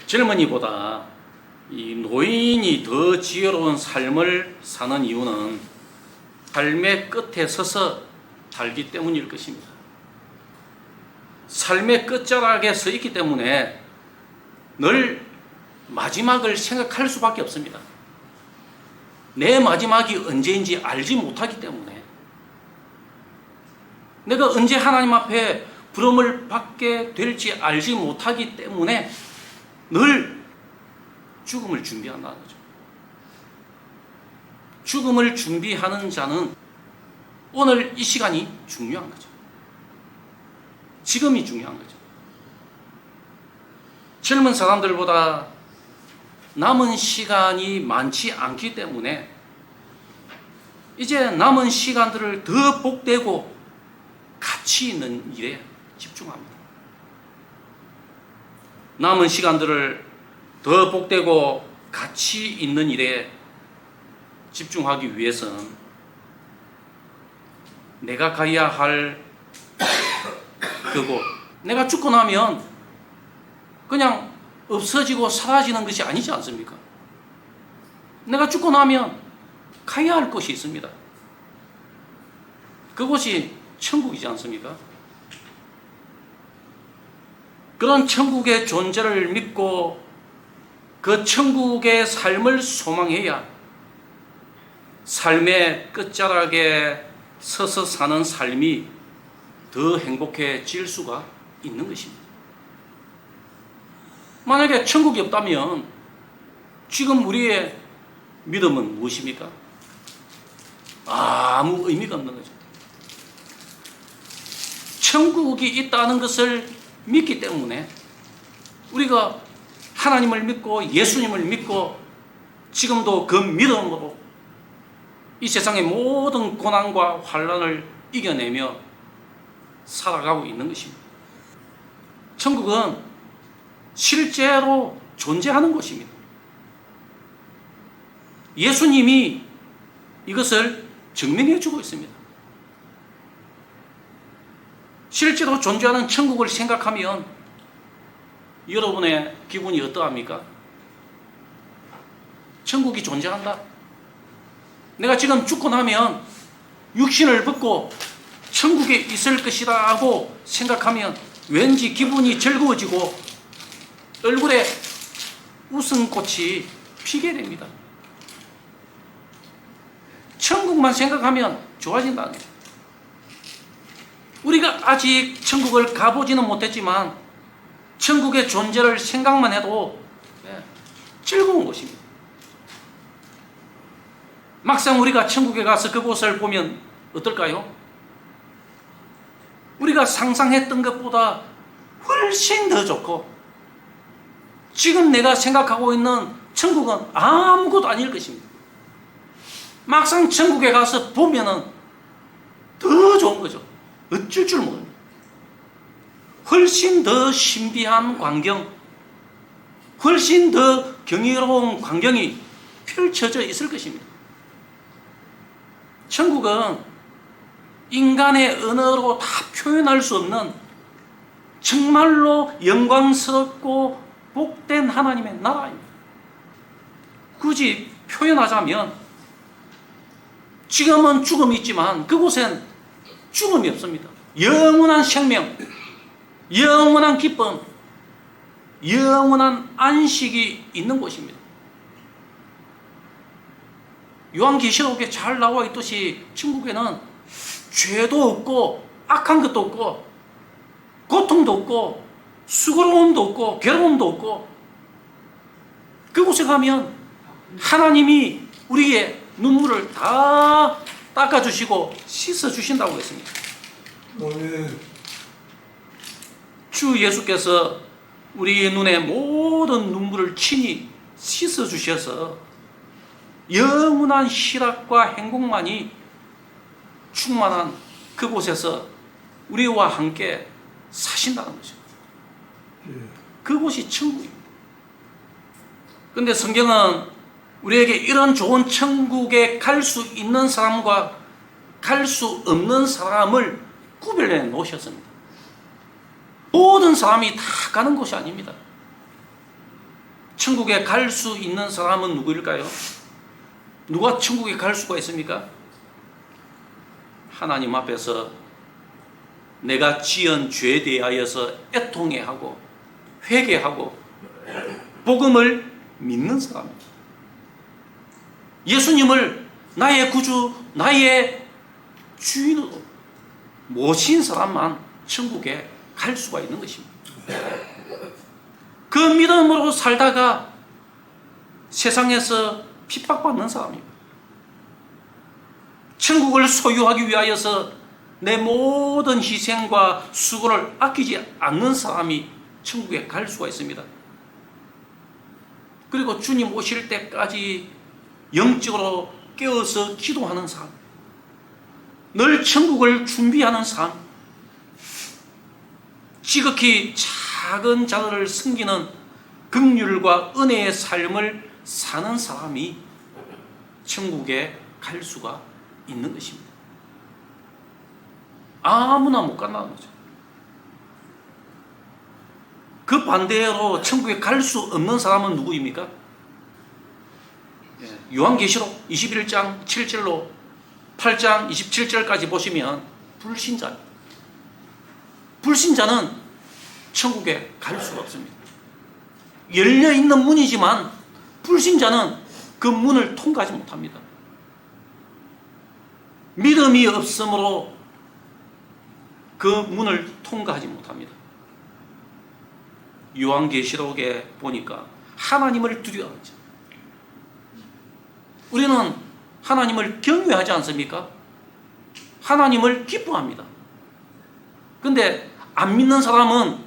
젊은이보다 이 노인이 더 지혜로운 삶을 사는 이유는 삶의 끝에 서서 살기 때문일 것입니다. 삶의 끝자락에 서 있기 때문에 늘 마지막을 생각할 수밖에 없습니다. 내 마지막이 언제인지 알지 못하기 때문에, 내가 언제 하나님 앞에 부름을 받게 될지 알지 못하기 때문에 늘 죽음을 준비한다는 거죠. 죽음을 준비하는 자는 오늘 이 시간이 중요한 거죠. 지금이 중요한 거죠. 젊은 사람들보다 남은 시간이 많지 않기 때문에 이제 남은 시간들을 더 복되고 가치 있는 일에 집중합니다. 남은 시간들을 더 복되고 가치 있는 일에 집중하기 위해서는 내가 가야 할 그곳, 내가 죽고 나면 그냥 없어지고 사라지는 것이 아니지 않습니까? 내가 죽고 나면 가야 할 곳이 있습니다. 그곳이 천국이지 않습니까? 그런 천국의 존재를 믿고 그 천국의 삶을 소망해야 삶의 끝자락에 서서 사는 삶이 더 행복해질 수가 있는 것입니다. 만약에 천국이 없다면 지금 우리의 믿음은 무엇입니까? 아무 의미가 없는 거죠. 천국이 있다는 것을 믿기 때문에 우리가 하나님을 믿고 예수님을 믿고 지금도 그 믿음으로 이 세상의 모든 고난과 환난을 이겨내며 살아가고 있는 것입니다. 천국은 실제로 존재하는 곳입니다. 예수님이 이것을 증명해 주고 있습니다. 실제로 존재하는 천국을 생각하면 여러분의 기분이 어떠합니까? 천국이 존재한다. 내가 지금 죽고 나면 육신을 벗고 천국에 있을 것이다 하고 생각하면 왠지 기분이 즐거워지고 얼굴에 웃음꽃이 피게 됩니다. 천국만 생각하면 좋아진다는 거예요. 우리가 아직 천국을 가보지는 못했지만 천국의 존재를 생각만 해도 즐거운 곳입니다. 막상 우리가 천국에 가서 그곳을 보면 어떨까요? 우리가 상상했던 것보다 훨씬 더 좋고 지금 내가 생각하고 있는 천국은 아무것도 아닐 것입니다. 막상 천국에 가서 보면은 더 좋은 거죠. 어쩔 줄 모릅니다. 훨씬 더 신비한 광경, 훨씬 더 경이로운 광경이 펼쳐져 있을 것입니다. 천국은 인간의 언어로 다 표현할 수 없는 정말로 영광스럽고 복된 하나님의 나라입니다. 굳이 표현하자면 지금은 죽음이 있지만 그곳엔 죽음이 없습니다. 영원한 생명, 영원한 기쁨, 영원한 안식이 있는 곳입니다. 요한계시록에 잘 나와 있듯이 천국에는 죄도 없고 악한 것도 없고 고통도 없고 수고로움도 없고 괴로움도 없고 그곳에 가면 하나님이 우리의 눈물을 다 닦아주시고 씻어주신다고 했습니다. 주 예수께서 우리의 눈에 모든 눈물을 친히 씻어주셔서 영원한 희락과 행복만이 충만한 그곳에서 우리와 함께 사신다는 거죠. 그곳이 천국입니다. 그런데 성경은 우리에게 이런 좋은 천국에 갈 수 있는 사람과 갈 수 없는 사람을 구별해 놓으셨습니다. 모든 사람이 다 가는 곳이 아닙니다. 천국에 갈 수 있는 사람은 누구일까요? 누가 천국에 갈 수가 있습니까? 하나님 앞에서 내가 지은 죄에 대하여서 애통해하고 회개하고 복음을 믿는 사람입니다. 예수님을 나의 구주, 나의 주인으로 모신 사람만 천국에 갈 수가 있는 것입니다. 그 믿음으로 살다가 세상에서 핍박받는 사람입니다. 천국을 소유하기 위하여서 내 모든 희생과 수고를 아끼지 않는 사람이 천국에 갈 수가 있습니다. 그리고 주님 오실 때까지 영적으로 깨어서 기도하는 삶, 늘 천국을 준비하는 삶, 지극히 작은 자들을 섬기는 긍휼과 은혜의 삶을 사는 사람이 천국에 갈 수가 있는 것입니다. 아무나 못 간다는 거죠. 그 반대로 천국에 갈 수 없는 사람은 누구입니까? 요한계시록 21장 7절로 8장 27절까지 보시면 불신자입니다. 불신자는 천국에 갈 수가 없습니다. 열려있는 문이지만 불신자는 그 문을 통과하지 못합니다. 믿음이 없으므로 그 문을 통과하지 못합니다. 요한계시록에 보니까 하나님을 두려워하죠. 우리는 하나님을 경외하지 않습니까? 하나님을 기뻐합니다. 그런데 안 믿는 사람은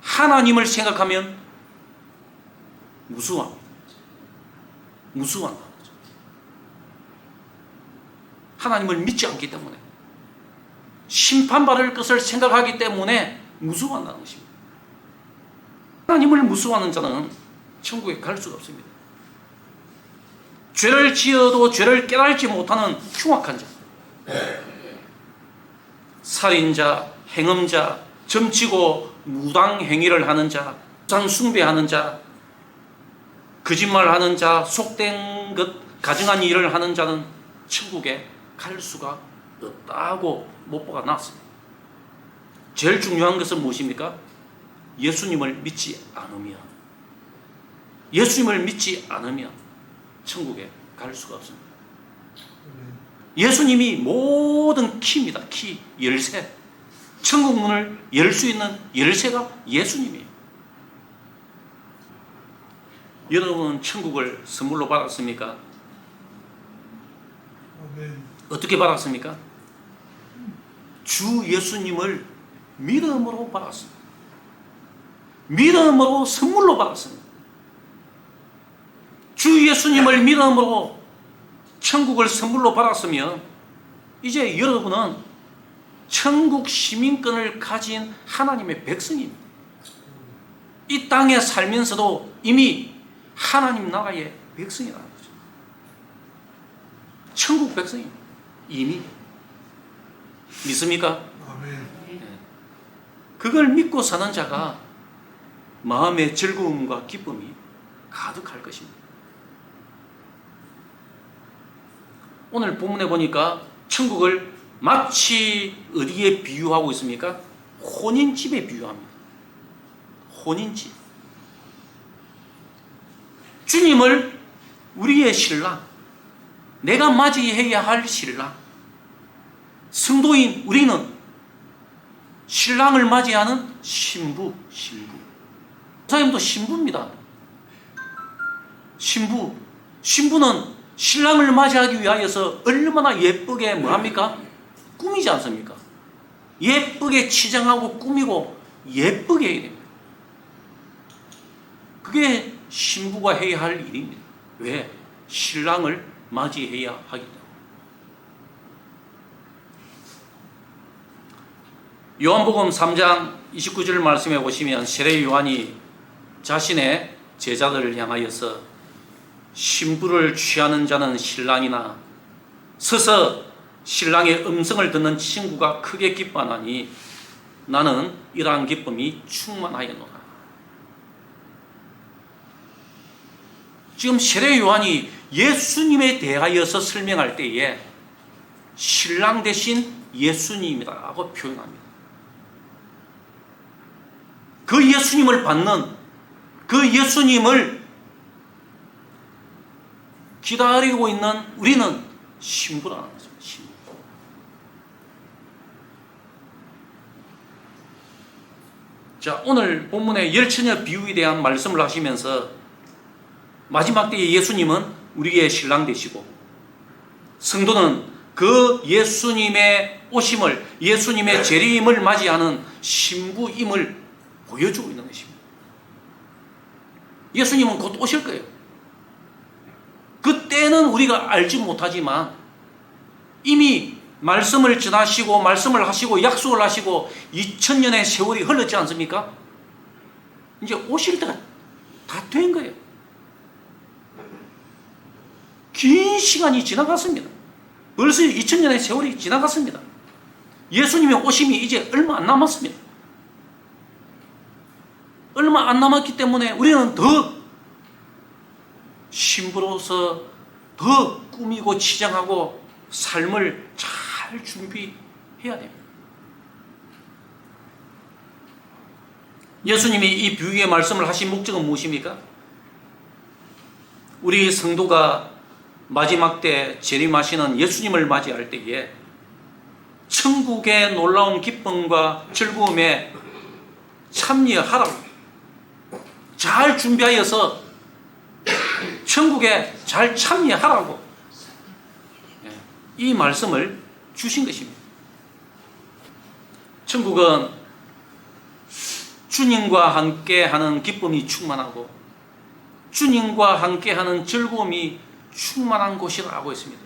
하나님을 생각하면 무수합니다. 무수한다는 거죠. 하나님을 믿지 않기 때문에, 심판받을 것을 생각하기 때문에 무수한다는 것입니다. 하나님을 무수하는 자는 천국에 갈 수가 없습니다. 죄를 지어도 죄를 깨달지 못하는 흉악한 자, 살인자, 행음자, 점치고 무당 행위를 하는 자, 우상 숭배하는 자, 거짓말하는 자, 속된 것, 가증한 일을 하는 자는 천국에 갈 수가 없다고 못보가 나왔습니다. 제일 중요한 것은 무엇입니까? 예수님을 믿지 않으면, 예수님을 믿지 않으면 천국에 갈 수가 없습니다. 예수님이 모든 키입니다. 키, 열쇠. 천국 문을 열 수 있는 열쇠가 예수님이에요. 여러분은 천국을 선물로 받았습니까? 어떻게 받았습니까? 주 예수님을 믿음으로 받았습니다. 믿음으로 선물로 받았습니다. 주 예수님을 믿음으로 천국을 선물로 받았으면 이제 여러분은 천국 시민권을 가진 하나님의 백성입니다. 이 땅에 살면서도 이미 하나님 나라의 백성이라는 거죠. 천국 백성입니다. 이미. 믿습니까? 네. 그걸 믿고 사는 자가 마음의 즐거움과 기쁨이 가득할 것입니다. 오늘 본문에 보니까 천국을 마치 어디에 비유하고 있습니까? 혼인집에 비유합니다. 혼인집. 주님을 우리의 신랑, 내가 맞이해야 할 신랑, 성도인 우리는 신랑을 맞이하는 신부. 목사님도 신부입니다. 신부는 신랑을 맞이하기 위하여서 얼마나 예쁘게 뭐합니까? 꾸미지 않습니까? 예쁘게 치장하고 꾸미고 예쁘게 해야 됩니다. 그게 신부가 해야 할 일입니다. 왜? 신랑을 맞이해야 하기 때문에. 요한복음 3장 29절 말씀해 보시면 세례 요한이 자신의 제자들을 향하여서 신부를 취하는 자는 신랑이나 서서 신랑의 음성을 듣는 친구가 크게 기뻐하나니 나는 이러한 기쁨이 충만하였노라. 지금 세례 요한이 예수님에 대하여서 설명할 때에 신랑 대신 예수님이라고 표현합니다. 그 예수님을 받는, 그 예수님을 기다리고 있는 우리는 신부라는 거죠. 신부. 자, 오늘 본문의 열처녀 비유에 대한 말씀을 하시면서 마지막 때에 예수님은 우리의 신랑 되시고 성도는 그 예수님의 오심을, 예수님의 재림을 맞이하는 신부임을 보여주고 있는 것입니다. 예수님은 곧 오실 거예요. 그때는 우리가 알지 못하지만 이미 말씀을 전하시고 말씀을 하시고 약속을 하시고 2000년의 세월이 흘렀지 않습니까? 이제 오실 때가 다 된 거예요. 긴 시간이 지나갔습니다. 벌써 2000년의 세월이 지나갔습니다. 예수님의 오심이 이제 얼마 안 남았습니다. 얼마 안 남았기 때문에 우리는 더 신부로서 더 꾸미고 치장하고 삶을 잘 준비해야 됩니다. 예수님이 이 비유의 말씀을 하신 목적은 무엇입니까? 우리 성도가 마지막 때 재림하시는 예수님을 맞이할 때에 천국의 놀라운 기쁨과 즐거움에 참여하라고, 잘 준비하여서 천국에 잘 참여하라고 이 말씀을 주신 것입니다. 천국은 주님과 함께하는 기쁨이 충만하고 주님과 함께하는 즐거움이 충만한 곳이라고 했습니다.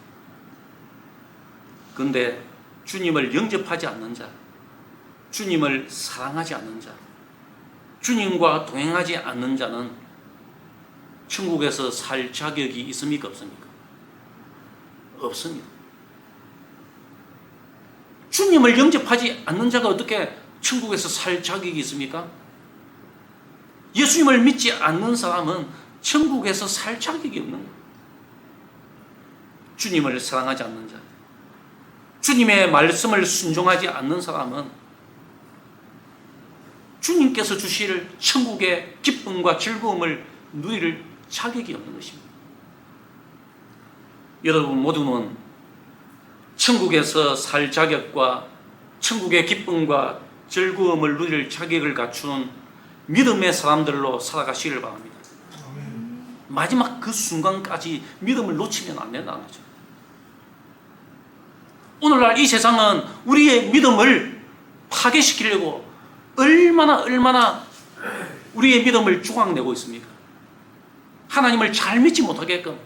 그런데 주님을 영접하지 않는 자, 주님을 사랑하지 않는 자, 주님과 동행하지 않는 자는 천국에서 살 자격이 있습니까? 없습니까? 없습니다. 주님을 영접하지 않는 자가 어떻게 천국에서 살 자격이 있습니까? 예수님을 믿지 않는 사람은 천국에서 살 자격이 없는 거예요. 주님을 사랑하지 않는 자, 주님의 말씀을 순종하지 않는 사람은 주님께서 주실 천국의 기쁨과 즐거움을 누릴 자격이 없는 것입니다. 여러분 모두는 천국에서 살 자격과 천국의 기쁨과 즐거움을 누릴 자격을 갖춘 믿음의 사람들로 살아가시길 바랍니다. 마지막 그 순간까지 믿음을 놓치면 안 된다는 거죠. 오늘날 이 세상은 우리의 믿음을 파괴시키려고 얼마나 우리의 믿음을 조각내고 있습니까? 하나님을 잘 믿지 못하게끔,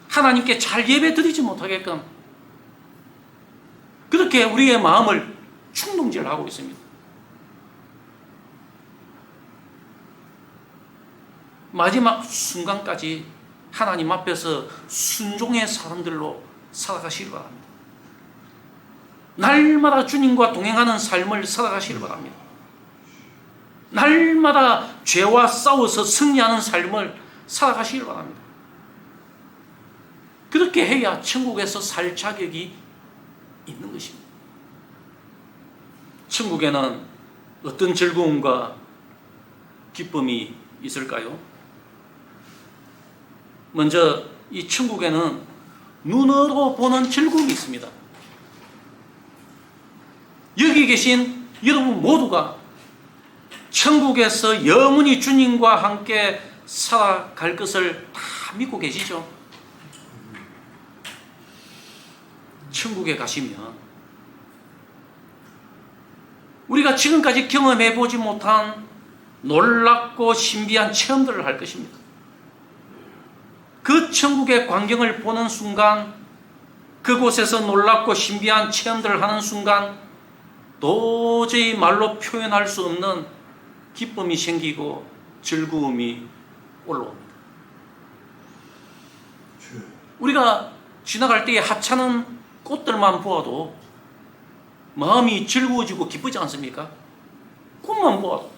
하나님께 잘 예배 드리지 못하게끔 그렇게 우리의 마음을 충동질하고 있습니다. 마지막 순간까지 하나님 앞에서 순종의 사람들로 살아가시기 바랍니다. 날마다 주님과 동행하는 삶을 살아가시기 바랍니다. 날마다 죄와 싸워서 승리하는 삶을 살아가시기 바랍니다. 그렇게 해야 천국에서 살 자격이 있는 것입니다. 천국에는 어떤 즐거움과 기쁨이 있을까요? 먼저 이 천국에는 눈으로 보는 즐거움이 있습니다. 여기 계신 여러분 모두가 천국에서 영원히 주님과 함께 살아갈 것을 다 믿고 계시죠? 천국에 가시면 우리가 지금까지 경험해 보지 못한 놀랍고 신비한 체험들을 할 것입니다. 그 천국의 광경을 보는 순간, 그곳에서 놀랍고 신비한 체험들을 하는 순간 도저히 말로 표현할 수 없는 기쁨이 생기고 즐거움이 올라옵니다. 우리가 지나갈 때에 하찮은 꽃들만 보아도 마음이 즐거워지고 기쁘지 않습니까? 꽃만 보아도,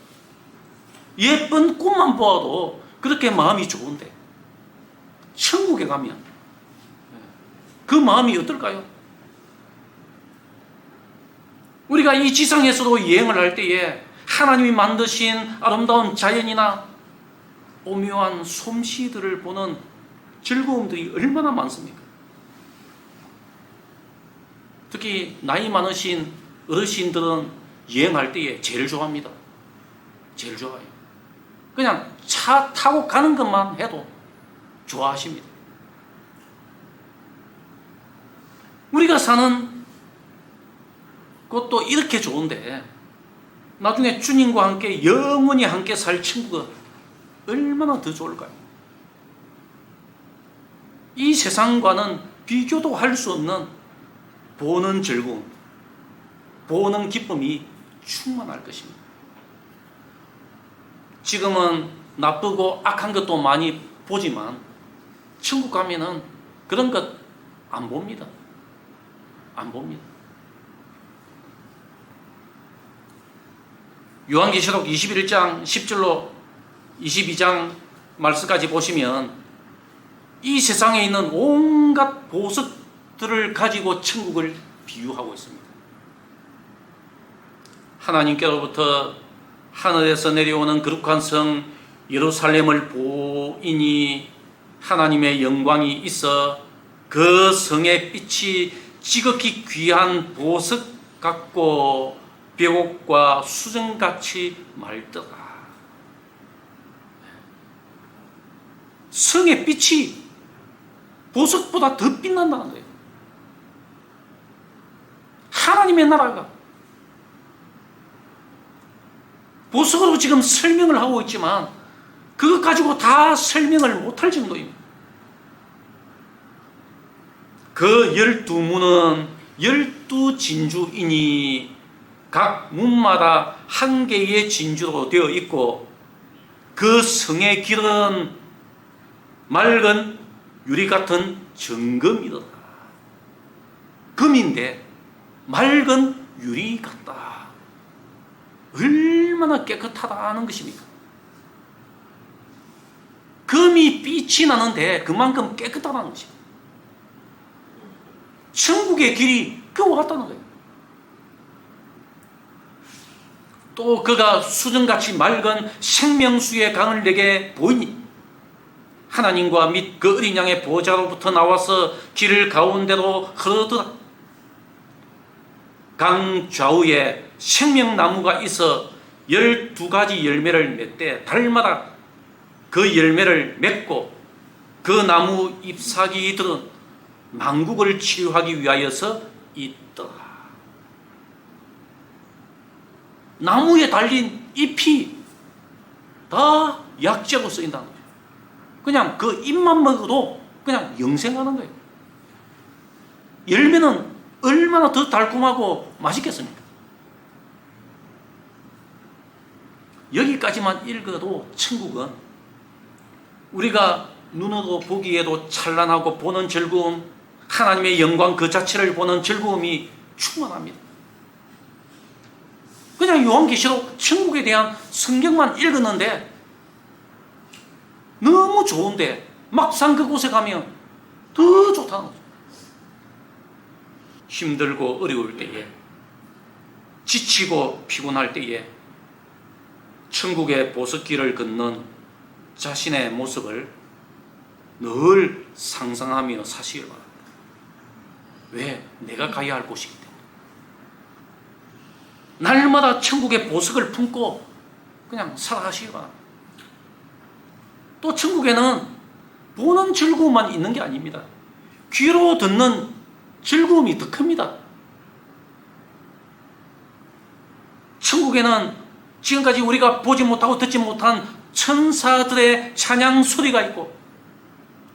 예쁜 꽃만 보아도 그렇게 마음이 좋은데 천국에 가면 그 마음이 어떨까요? 우리가 이 지상에서도 여행을 할 때에 하나님이 만드신 아름다운 자연이나 오묘한 솜씨들을 보는 즐거움들이 얼마나 많습니까? 특히 나이 많으신 어르신들은 여행할 때에 제일 좋아합니다. 제일 좋아요. 그냥 차 타고 가는 것만 해도 좋아하십니다. 우리가 사는 곳도 이렇게 좋은데 나중에 주님과 함께 영원히 함께 살 친구가 얼마나 더 좋을까요? 이 세상과는 비교도 할 수 없는 보는 즐거움, 보는 기쁨이 충만할 것입니다. 지금은 나쁘고 악한 것도 많이 보지만 천국 가면은 그런 것 안 봅니다. 안 봅니다. 요한계시록 21장 10절로 22장 말씀까지 보시면 이 세상에 있는 온갖 보석들을 가지고 천국을 비유하고 있습니다. 하나님께로부터 하늘에서 내려오는 거룩한 성 예루살렘을 보이니 하나님의 영광이 있어 그 성의 빛이 지극히 귀한 보석 같고 벽옥과 수정같이 맑더라. 성의 빛이 보석보다 더 빛난다는 거예요. 하나님의 나라가 보석으로 지금 설명을 하고 있지만 그것 가지고 다 설명을 못할 정도입니다. 그 12문은 12진주이니 각 문마다 한 개의 진주로 되어 있고 그 성의 길은 맑은 유리 같은 정금이더라. 금인데 맑은 유리 같다. 얼마나 깨끗하다는 것입니까? 금이 빛이 나는데 그만큼 깨끗하다는 것입니다. 천국의 길이 그와 같다는 거예요. 또 그가 수정같이 맑은 생명수의 강을 내게 보이니 하나님과 및 그 어린 양의 보좌로부터 나와서 길 가운데로 흐르더라. 강 좌우에 생명나무가 있어 12가지 열매를 맺되 달마다 그 열매를 맺고 그 나무 잎사귀들은 만국을 치유하기 위하여서 있더라. 나무에 달린 잎이 다 약재로 쓰인다는 거예요. 그냥 그 잎만 먹어도 그냥 영생하는 거예요. 열매는 얼마나 더 달콤하고 맛있겠습니까? 여기까지만 읽어도 천국은 우리가 눈으로 보기에도 찬란하고 보는 즐거움, 하나님의 영광 그 자체를 보는 즐거움이 충만합니다. 그냥 요한계시록 천국에 대한 성경만 읽었는데 너무 좋은데 막상 그곳에 가면 더 좋다는 거죠. 힘들고 어려울 때에, 지치고 피곤할 때에 천국의 보석길을 걷는 자신의 모습을 늘 상상하며 사시길 바랍니다. 왜? 내가 가야 할 곳이기 때문에. 날마다 천국의 보석을 품고 그냥 살아가시기 바랍니다. 또 천국에는 보는 즐거움만 있는 게 아닙니다. 귀로 듣는 즐거움이 더 큽니다. 천국에는 지금까지 우리가 보지 못하고 듣지 못한 천사들의 찬양 소리가 있고,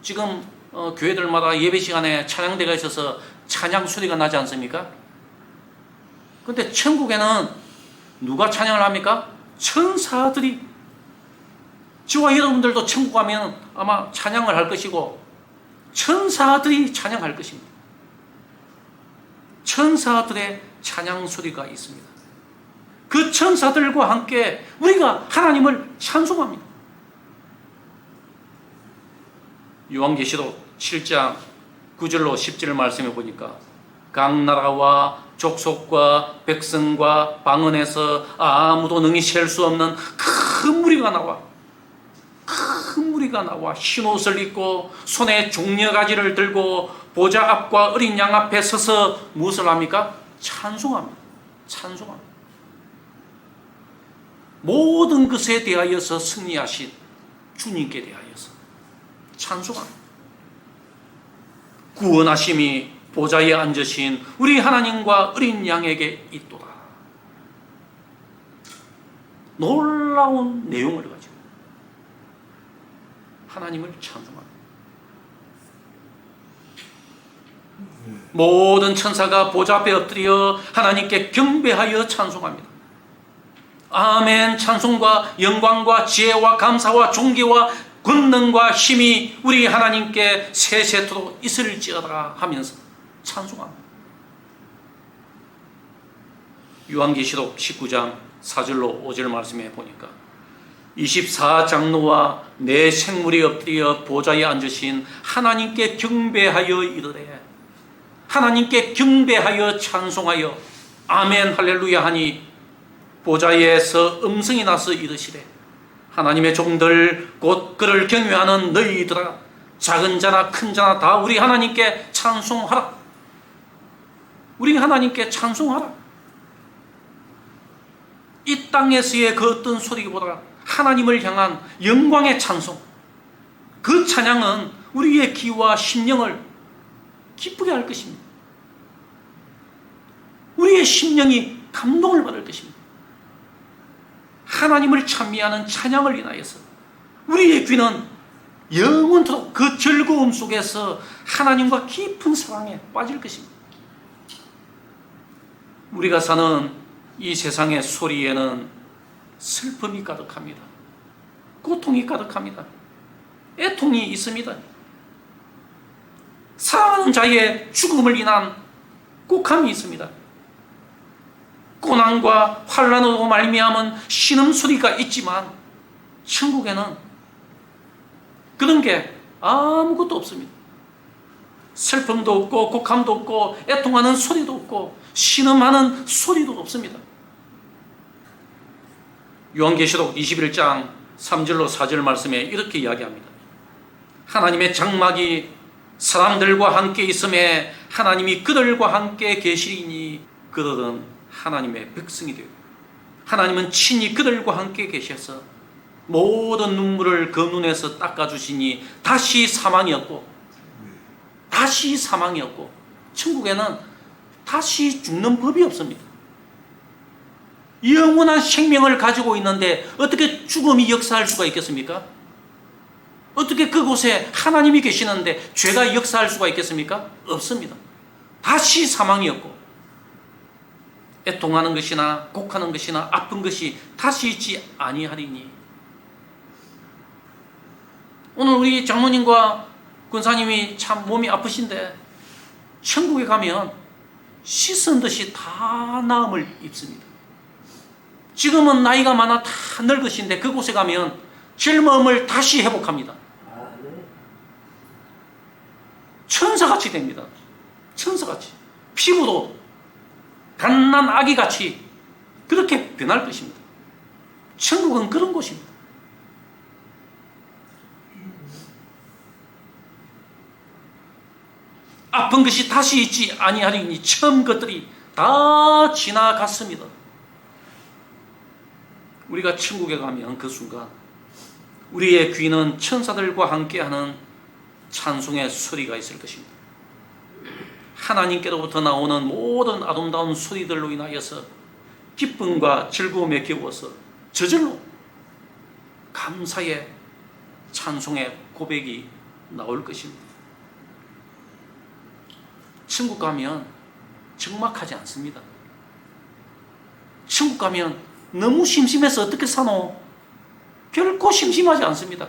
지금 교회들마다 예배 시간에 찬양대가 있어서 찬양 소리가 나지 않습니까? 근데 천국에는 누가 찬양을 합니까? 천사들이. 저와 여러분들도 천국 가면 아마 찬양을 할 것이고 천사들이 찬양할 것입니다. 천사들의 찬양 소리가 있습니다. 그 천사들과 함께 우리가 하나님을 찬송합니다. 요한계시록 7장 9절로 10절 말씀해 보니까 각 나라와 족속과 백성과 방언에서 아무도 능히 셀 수 없는 큰 무리가 나와 흰 옷을 입고 손에 종려가지를 들고 보좌 앞과 어린 양 앞에 서서 무엇을 합니까? 찬송합니다. 모든 것에 대하여서 승리하신 주님께 대하여서 찬송합니다. 구원하심이 보좌에 앉으신 우리 하나님과 어린 양에게 있도다. 놀라운 내용을 가지고 하나님을 찬송합니다. 모든 천사가 보좌 앞에 엎드려 하나님께 경배하여 찬송합니다. 아멘. 찬송과 영광과 지혜와 감사와 존귀와 권능과 힘이 우리 하나님께 세세토록 있을지어다 하면서 찬송합니다. 요한계시록 19장 4절로 5절 말씀해 보니까 24장로와 네 생물이 엎드려 보좌에 앉으신 하나님께 경배하여 이르되 하나님께 경배하여 찬송하여 아멘 할렐루야 하니 보좌에서 음성이 나서 이르시되 하나님의 종들 곧 그를 경외하는 너희들아 작은 자나 큰 자나 다 우리 하나님께 찬송하라. 우리 하나님께 찬송하라. 이 땅에서의 그 어떤 소리보다 하나님을 향한 영광의 찬송, 그 찬양은 우리의 귀와 심령을 기쁘게 할 것입니다. 우리의 심령이 감동을 받을 것입니다. 하나님을 찬미하는 찬양을 인하여서 우리의 귀는 영원토록 그 즐거움 속에서 하나님과 깊은 사랑에 빠질 것입니다. 우리가 사는 이 세상의 소리에는 슬픔이 가득합니다. 고통이 가득합니다. 애통이 있습니다. 사랑하는 자의 죽음을 인한 곡함이 있습니다. 고난과 환난으로 말미암은 신음소리가 있지만 천국에는 그런 게 아무것도 없습니다. 슬픔도 없고 곡함도 없고 애통하는 소리도 없고 신음하는 소리도 없습니다. 요한계시록 21장 3절로 4절 말씀에 이렇게 이야기합니다. 하나님의 장막이 사람들과 함께 있음에 하나님이 그들과 함께 계시리니 그들은 하나님의 백성이 되고 하나님은 친히 그들과 함께 계셔서 모든 눈물을 그 눈에서 닦아주시니 다시 사망이 없고 천국에는 다시 죽는 법이 없습니다. 영원한 생명을 가지고 있는데 어떻게 죽음이 역사할 수가 있겠습니까? 어떻게 그곳에 하나님이 계시는데 죄가 역사할 수가 있겠습니까? 없습니다. 다시 사망이 없고 애통하는 것이나 곡하는 것이나 아픈 것이 다시 있지 아니하리니. 오늘 우리 장로님과 군사님이 참 몸이 아프신데 천국에 가면 씻은 듯이 다 나음을 입습니다. 지금은 나이가 많아 다 늙으신데 그곳에 가면 젊음을 다시 회복합니다. 천사같이 됩니다. 천사같이. 피부도 갓난 아기같이 그렇게 변할 것입니다. 천국은 그런 곳입니다. 아픈 것이 다시 있지 아니하리니 처음 것들이 다 지나갔습니다. 우리가 천국에 가면 그 순간 우리의 귀는 천사들과 함께하는 찬송의 소리가 있을 것입니다. 하나님께로부터 나오는 모든 아름다운 소리들로 인하여서 기쁨과 즐거움에 겨워서 저절로 감사의 찬송의 고백이 나올 것입니다. 천국 가면 적막하지 않습니다. 천국 가면 너무 심심해서 어떻게 사노? 결코 심심하지 않습니다.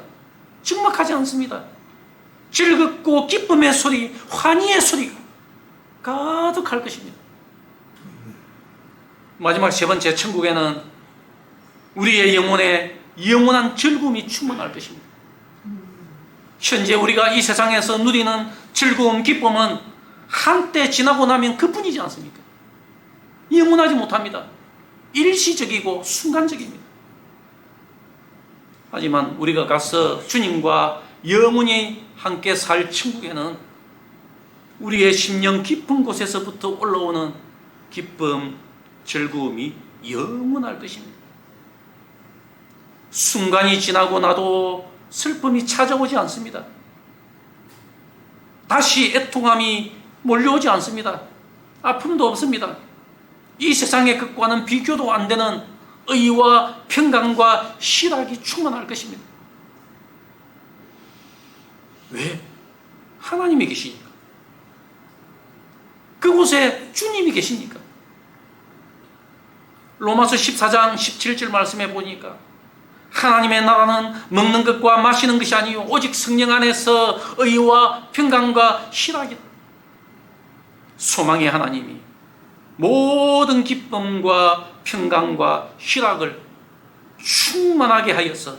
적막하지 않습니다. 즐겁고 기쁨의 소리, 환희의 소리 가득할 것입니다. 마지막 세 번째, 천국에는 우리의 영혼에 영원한 즐거움이 충만할 것입니다. 현재 우리가 이 세상에서 누리는 즐거움, 기쁨은 한때 지나고 나면 그뿐이지 않습니까? 영원하지 못합니다. 일시적이고 순간적입니다. 하지만 우리가 가서 주님과 영원히 함께 살 천국에는 우리의 심령 깊은 곳에서부터 올라오는 기쁨, 즐거움이 영원할 것입니다. 순간이 지나고 나도 슬픔이 찾아오지 않습니다. 다시 애통함이 몰려오지 않습니다. 아픔도 없습니다. 이 세상의 것과는 비교도 안 되는 의와 평강과 희락이 충만할 것입니다. 왜? 하나님이 계시니까. 그곳에 주님이 계시니까. 로마서 14장 17절 말씀해 보니까 하나님의 나라는 먹는 것과 마시는 것이 아니요 오직 성령 안에서 의와 평강과 희락이다. 소망의 하나님이 모든 기쁨과 평강과 희락을 충만하게 하여서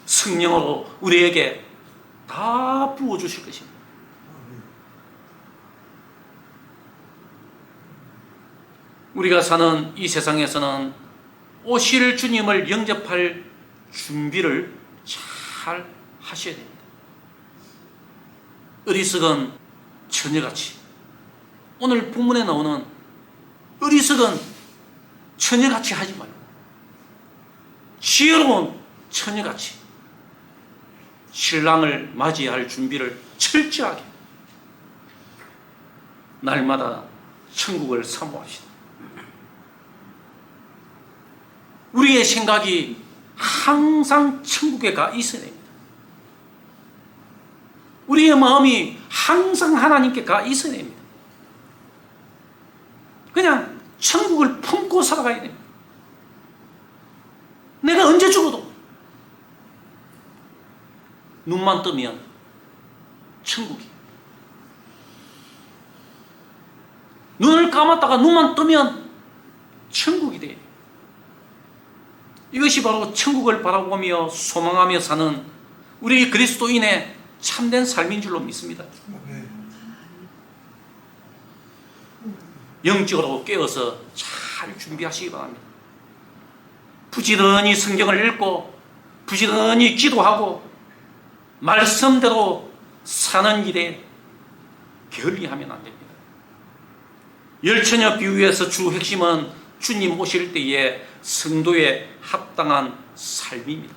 성령으로 우리에게 다 부어주실 것입니다. 우리가 사는 이 세상에서는 오실 주님을 영접할 준비를 잘 하셔야 됩니다. 어리석은 처녀같이, 오늘 본문에 나오는 어리석은 처녀같이 하지 말고 지혜로운 처녀같이 신랑을 맞이할 준비를 철저하게 날마다 천국을 사모합시다. 우리의 생각이 항상 천국에 가 있어야 됩니다. 우리의 마음이 항상 하나님께 가 있어야 됩니다. 그냥 천국을 품고 살아가야 됩니다. 내가 언제 죽어도 눈만 뜨면 천국이, 눈을 감았다가 눈만 뜨면 천국이 돼요. 이것이 바로 천국을 바라보며 소망하며 사는 우리 그리스도인의 참된 삶인 줄로 믿습니다. 영적으로 깨어서 잘 준비하시기 바랍니다. 부지런히 성경을 읽고 부지런히 기도하고 말씀대로 사는 일에 게을리하면 안 됩니다. 열처녀 비유에서 주 핵심은 주님 오실 때에 성도에 합당한 삶입니다.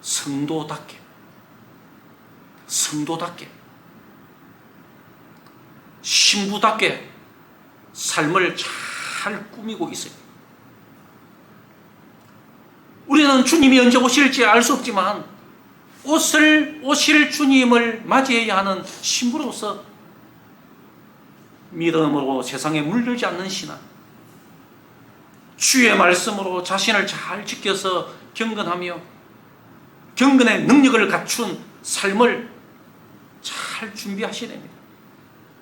성도답게 신부답게 삶을 잘 꾸미고 있어요. 우리는 주님이 언제 오실지 알 수 없지만 오실 주님을 맞이해야 하는 신부로서 믿음으로 세상에 물들지 않는 신앙, 주의 말씀으로 자신을 잘 지켜서 경건하며 경건의 능력을 갖춘 삶을 잘 준비하셔야 됩니다.